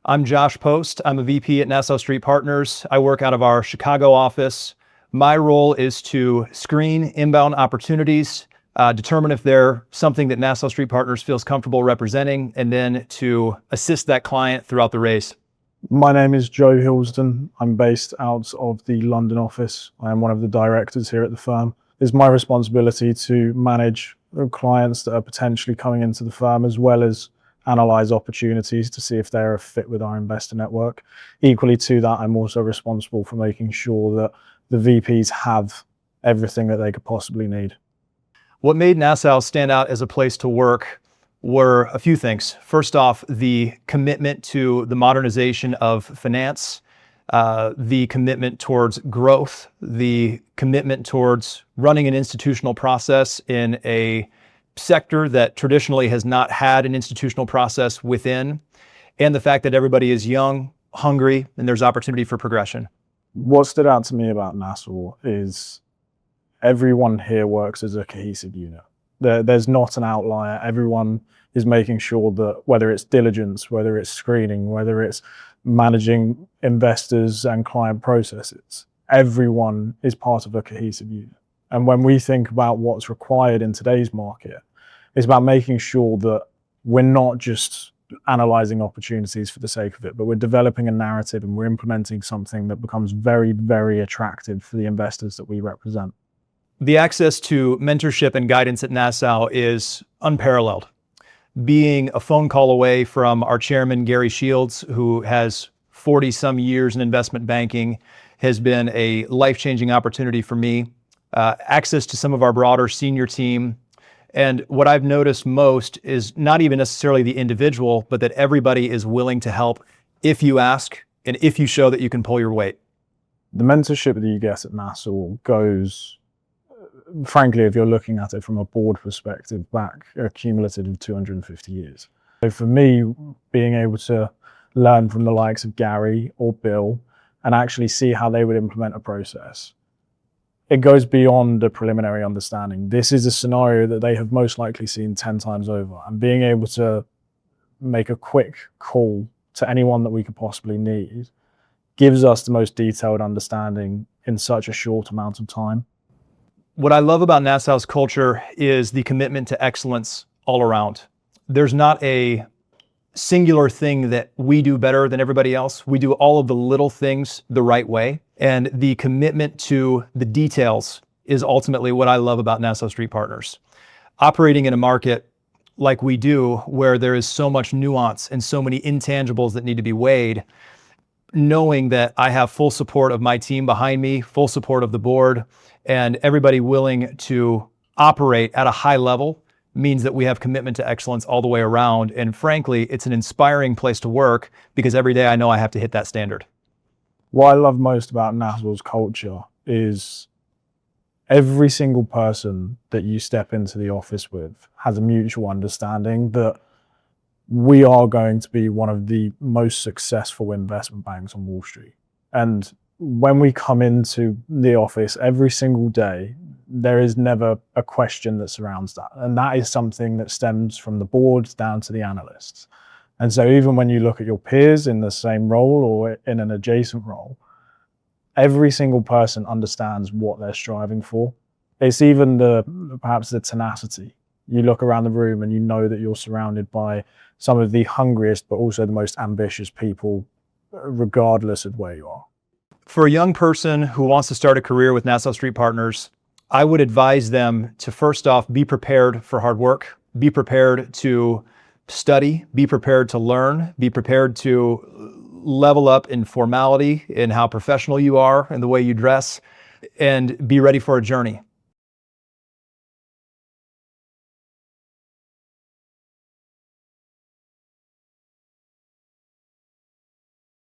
I'm Josh Post. I'm a VP at Nassau Street Partners. I work out of our Chicago office. My role is to screen inbound opportunities, determine if they're something that Nassau Street Partners feels comfortable representing, and then to assist that client throughout the race. My name is Joe Hilsdon. I'm based out of the London office. I am one of the directors here at the firm. It's my responsibility to manage clients that are potentially coming into the firm, as well as analyze opportunities to see if they're a fit with our investor network. Equally to that, I'm also responsible for making sure that the VPs have everything that they could possibly need. What made Nassau stand out as a place to work were a few things. First off, the commitment to the modernization of finance, the commitment towards growth, the commitment towards running an institutional process in a sector that traditionally has not had an institutional process within, and the fact that everybody is young, hungry, and there's opportunity for progression. What stood out to me about Nassau is everyone here works as a cohesive unit. There's not an outlier. Everyone is making sure that whether it's diligence, whether it's screening, whether it's managing investors and client processes, everyone is part of a cohesive unit. And when we think about what's required in today's market, it's about making sure that we're not just analyzing opportunities for the sake of it, but we're developing a narrative and we're implementing something that becomes very, very attractive for the investors that we represent. The access to mentorship and guidance at Nassau is unparalleled. Being a phone call away from our chairman, Gary Shields, who has 40 some years in investment banking, has been a life-changing opportunity for me. Access to some of our broader senior team. And what I've noticed most is not even necessarily the individual, but that everybody is willing to help if you ask and if you show that you can pull your weight. The mentorship that you get at Nassau goes, frankly, if you're looking at it from a board perspective, back a cumulative of 250 years. So for me, being able to learn from the likes of Gary or Bill and actually see how they would implement a process, it goes beyond a preliminary understanding. This is a scenario that they have most likely seen 10 times over, and being able to make a quick call to anyone that we could possibly need gives us the most detailed understanding in such a short amount of time. What I love about Nassau's culture is the commitment to excellence all around. There's not a singular thing that we do better than everybody else. We do all of the little things the right way. And the commitment to the details is ultimately what I love about Nassau Street Partners. Operating in a market like we do, where there is so much nuance and so many intangibles that need to be weighed, knowing that I have full support of my team behind me, full support of the board, and everybody willing to operate at a high level means that we have commitment to excellence all the way around. And frankly, it's an inspiring place to work because every day I know I have to hit that standard. What I love most about Nassau's culture is every single person that you step into the office with has a mutual understanding that we are going to be one of the most successful investment banks on Wall Street. And when we come into the office every single day, there is never a question that surrounds that. And that is something that stems from the board down to the analysts. And so even when you look at your peers in the same role or in an adjacent role, every single person understands what they're striving for. It's even perhaps the tenacity. You look around the room and you know that you're surrounded by some of the hungriest, but also the most ambitious people, regardless of where you are. For a young person who wants to start a career with Nassau Street Partners, I would advise them to first off, be prepared for hard work, be prepared to study, be prepared to learn, be prepared to level up in formality in how professional you are and the way you dress, and be ready for a journey.